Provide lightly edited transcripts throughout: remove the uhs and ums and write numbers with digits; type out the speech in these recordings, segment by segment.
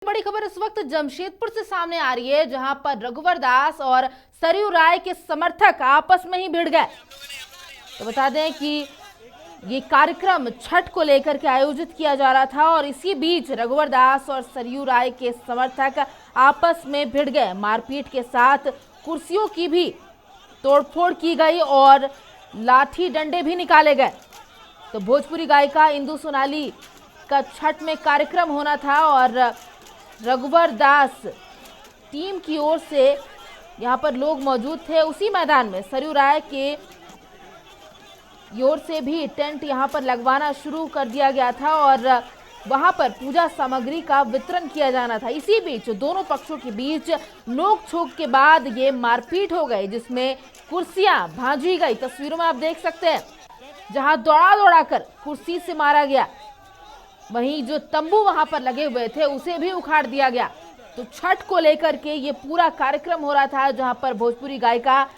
बड़ी खबर इस वक्त जमशेदपुर से सामने आ रही है, जहां पर रघुवर दास और सरयू राय के समर्थक आपस में ही भिड़ गए। तो बता दें कि ये कार्यक्रम छठ को लेकर के आयोजित किया जा रहा था और इसी बीच रघुवर दास और सरयू राय के समर्थक आपस में भिड़ गए। मारपीट के साथ कुर्सियों की भी तोड़फोड़ की गई और लाठी डंडे भी निकाले गए। तो भोजपुरी गायिका इंदु सोनाली का छठ में कार्यक्रम होना था और रघुवर दास टीम की ओर से यहां पर लोग मौजूद थे। उसी मैदान में सरयू राय के ओर से भी टेंट यहां पर लगवाना शुरू कर दिया गया था और वहां पर पूजा सामग्री का वितरण किया जाना था। इसी बीच दोनों पक्षों के बीच नोक झोंक के बाद ये मारपीट हो गई, जिसमें कुर्सियां भांजी गई। तस्वीरों में आप देख सकते हैं, जहां दौड़ा दौड़ा कर कुर्सी से मारा गया। वहीं जो तंबू वहां पर लगे हुए थे उसे भी उखाड़ दिया गया। तो छठ को लेकर के ये पूरा कार्यक्रम हो रहा था, जहां पर भोजपुरी गायिका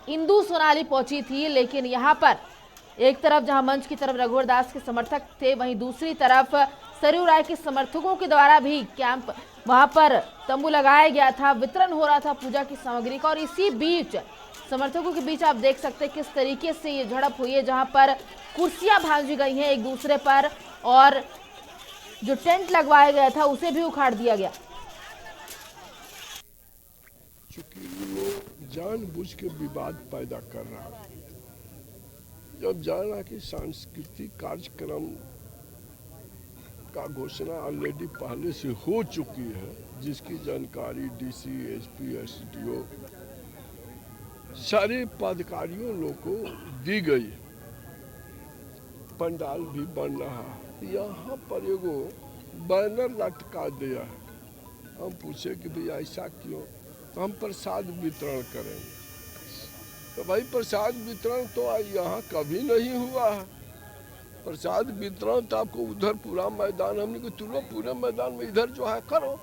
इंदु सोनाली पहुंची थी। लेकिन यहां पर एक तरफ जहां मंच की तरफ रघुवर दास के समर्थक थे, वहीं दूसरी तरफ सरयू राय के समर्थकों के द्वारा भी कैंप वहां पर तंबू लगाया गया था। वितरण हो रहा था पूजा की सामग्री का और इसी बीच समर्थकों के बीच आप देख सकते हैं किस तरीके से ये झड़प हुई है, जहां पर कुर्सियां भांजी गई हैं एक दूसरे पर और जो टेंट लगवाया गया था उसे भी उखाड़ दिया गया। चूंकि वो जानबूझ के विवाद पैदा कर रहा है, जब जाना कि सांस्कृतिक कार्यक्रम का घोषणा ऑलरेडी पहले से हो चुकी है, जिसकी जानकारी डीसी, एसपी, एसडीओ सारे पदाधिकारियों लोग को दी गई। पंडाल भी बन रहा है, यहाँ पर एगो बैनर लटका दिया है। हम पूछे कि भाई ऐसा क्यों, तो हम प्रसाद वितरण करेंगे। तो भाई प्रसाद वितरण तो यहाँ कभी नहीं हुआ है। प्रसाद वितरण तो आपको उधर पूरा मैदान, हमने को तुलो पूरे मैदान में इधर जो है करो,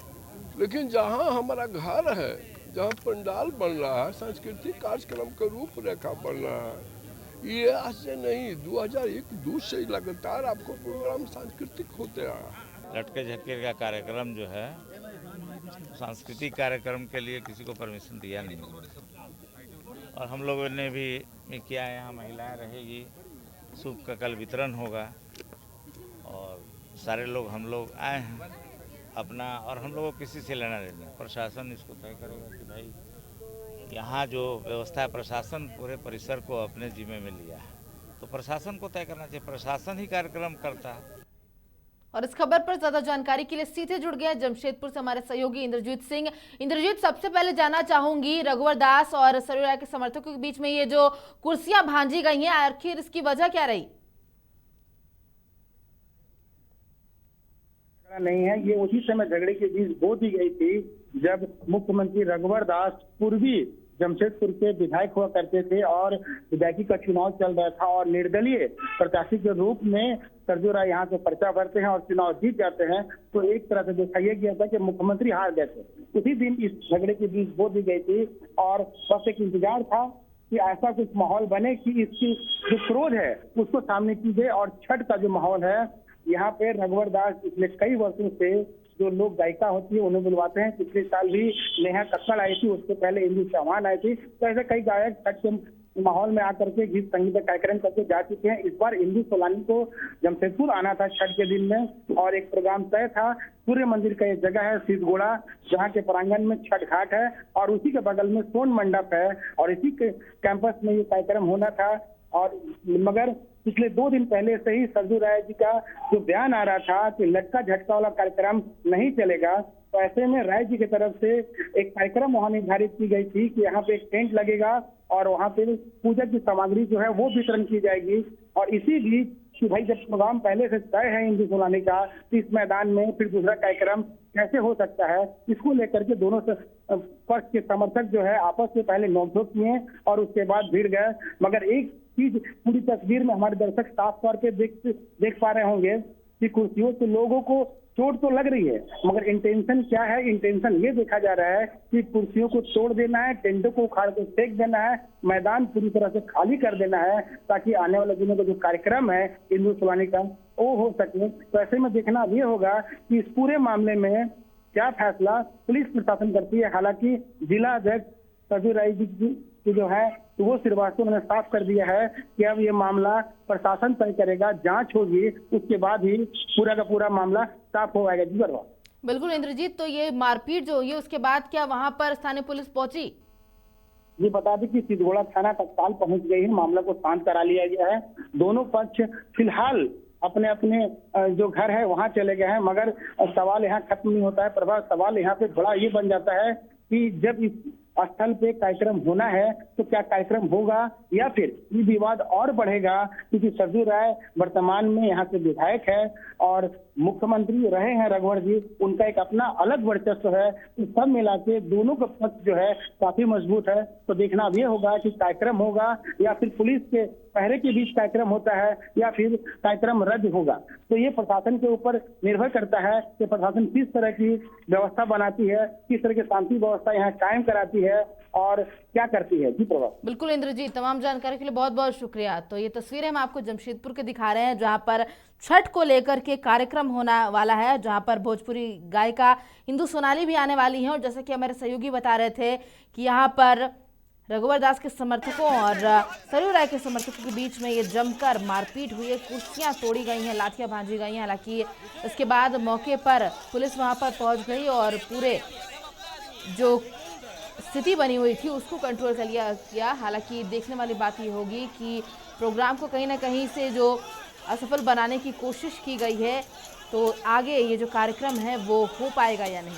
लेकिन जहाँ हमारा घर है, जहाँ पंडाल बन रहा है, सांस्कृतिक कार्यक्रम का रूपरेखा बन रहा है, ये आज से नहीं 2001-2 से लगातार आपको प्रोग्राम सांस्कृतिक होते हैं। लटके झटके का कार्यक्रम जो है सांस्कृतिक कार्यक्रम के लिए किसी को परमिशन दिया नहीं और हम लोगों ने भी किया। यहाँ महिलाएं रहेगी, सूप का कल वितरण होगा और सारे लोग हम लोग आए हैं अपना, और हम लोगों को किसी से लेना देना। प्रशासन इसको तय करेगा कि भाई यहाँ जो व्यवस्था है, प्रशासन पूरे परिसर को अपने जिम्मे में लिया है, तो प्रशासन को तय करना चाहिए। प्रशासन ही कार्यक्रम करता है। और इस खबर पर ज्यादा जानकारी के लिए सीधे जुड़ गए जमशेदपुर से हमारे सहयोगी इंद्रजीत सिंह। इंद्रजीत, सबसे पहले जानना चाहूंगी, रघुवर दास और सरयू राय के समर्थकों के बीच में ये जो कुर्सियां भांजी गई हैं, आखिर इसकी वजह क्या रही? नहीं है, ये उसी समय झगड़े के बीच बो दी गई थी जब मुख्यमंत्री रघुवर दास पूर्वी जमशेदपुर के विधायक हुआ करते थे और विधायकी का चुनाव चल रहा था और निर्दलीय प्रत्याशी के रूप में सरयू राय यहाँ से पर्चा भरते हैं और चुनाव जीत जाते हैं। तो एक तरह से देखा यह गया था कि मुख्यमंत्री हार गए थे। उसी दिन इस झगड़े के बीच बो दी गई थी और बस एक इंतजार था कि ऐसा कुछ माहौल बने कि इसकी जो क्रोध है उसको सामने की जाए। और छठ का जो माहौल है, यहाँ पे रघुवर दास पिछले कई वर्षों से जो लोग गायिका होती है उन्हें बुलवाते हैं। पिछले साल भी नेहा कक्कड़ आई थी, उससे पहले इंदु चौहान आई थी। तो ऐसे कई गायक छठ के माहौल में आकर के गीत संगीत का कार्यक्रम करके जा चुके हैं। इस बार इंदु सोनाली को जमशेदपुर आना था छठ के दिन में और एक प्रोग्राम तय था। सूर्य मंदिर का एक जगह है सीधगोड़ा, जहाँ के प्रांगण में छठ घाट है और उसी के बगल में सोन मंडप है और इसी के कैंपस में ये कार्यक्रम होना था। और मगर पिछले 2 दिन पहले से ही सरयू राय जी का जो बयान आ रहा था कि लटका झटका वाला कार्यक्रम नहीं चलेगा, तो ऐसे में राय जी की तरफ से एक कार्यक्रम वहां निर्धारित की गई थी कि यहाँ पे एक टेंट लगेगा और वहां पे पूजा की सामग्री जो है वो वितरण की जाएगी। और इसी बीच कि भाई जब प्रोग्राम पहले से तय है इंदु सोनाली का, तो इस मैदान में फिर दूसरा कार्यक्रम कैसे हो सकता है, इसको लेकर के दोनों पक्ष के समर्थक जो है आपस में पहले नोकझोंक किए और उसके बाद भिड़ गए। मगर एक चीज पूरी तस्वीर में हमारे दर्शक साफ तौर पे देख पा रहे होंगे कि कुर्सियों से लोगों को चोट तो लग रही है, मगर इंटेंशन क्या है? इंटेंशन ये देखा जा रहा है कि कुर्सियों को तोड़ देना है, टेंटों को उखाड़ के फेंक देना है, मैदान पूरी तरह से खाली कर देना है, ताकि आने वाले दिनों का जो कार्यक्रम है इंदु सोनाली का वो हो सके। तो ऐसे में देखना ये होगा कि इस पूरे मामले में क्या फैसला पुलिस प्रशासन करती है। हालांकि जिला अध्यक्ष सरयू राय जी की जो है तो वो श्रीवास्तव ने साफ कर दिया है कि अब ये मामला प्रशासन तय करेगा, जांच होगी, उसके बाद ही पूरा का पूरा मामला साफ हो जाएगा। जी बरवा। बिल्कुल इंद्रजीत, तो ये मारपीट जो हुई उसके बाद क्या वहां पर स्थानीय पुलिस पहुंची? ये बता दें कि सिद्धगोड़ा थाना तत्काल पहुंच गई है, मामला को शांत करा लिया गया है। दोनों पक्ष फिलहाल अपने अपने जो घर है वहां चले गए हैं, मगर सवाल यहाँ खत्म नहीं होता है। प्रभाव सवाल यहाँ पे बड़ा ये बन जाता है कि जब इस स्थल पे कार्यक्रम होना है तो क्या कार्यक्रम होगा या फिर ये विवाद और बढ़ेगा, क्योंकि सरयू राय वर्तमान में यहाँ के विधायक है और मुख्यमंत्री रहे हैं रघुवर जी, उनका एक अपना अलग वर्चस्व है। तो सब मिला के दोनों का पक्ष जो है काफी मजबूत है। तो देखना अब ये होगा कि कार्यक्रम होगा या फिर पुलिस के पहरे के बीच कार्यक्रम होता है या फिर कार्यक्रम रद्द होगा। तो ये प्रशासन के ऊपर निर्भर करता है कि प्रशासन किस तरह की व्यवस्था बनाती है, किस तरह की शांति व्यवस्था यहाँ कायम कराती है और क्या करती है। जी प्रभाव। बिल्कुल इंद्रजीत, तमाम जानकारी के लिए बहुत बहुत शुक्रिया। तो ये तस्वीरें हम आपको जमशेदपुर के दिखा रहे हैं, जहां पर छठ को लेकर के कार्यक्रम होने वाला है, जहां पर भोजपुरी गायिका इंदु सोनाली भी आने वाली हैं। और जैसा कि हमारे सहयोगी बता रहे थे कि यहाँ पर रघुवर दास के समर्थकों और सरयू राय के समर्थकों के बीच में ये जमकर मारपीट हुई है, कुर्सियां तोड़ी गई हैं, लाठियां भांजी गई हैं। हालांकि इसके बाद मौके पर पुलिस वहां पर पहुंच गई और पूरे जो स्थिति बनी हुई थी उसको कंट्रोल कर किया। हालांकि देखने वाली बात ये होगी कि प्रोग्राम को कहीं ना कहीं से जो असफल बनाने की कोशिश की गई है, तो आगे ये जो कार्यक्रम है वो हो पाएगा या नहीं।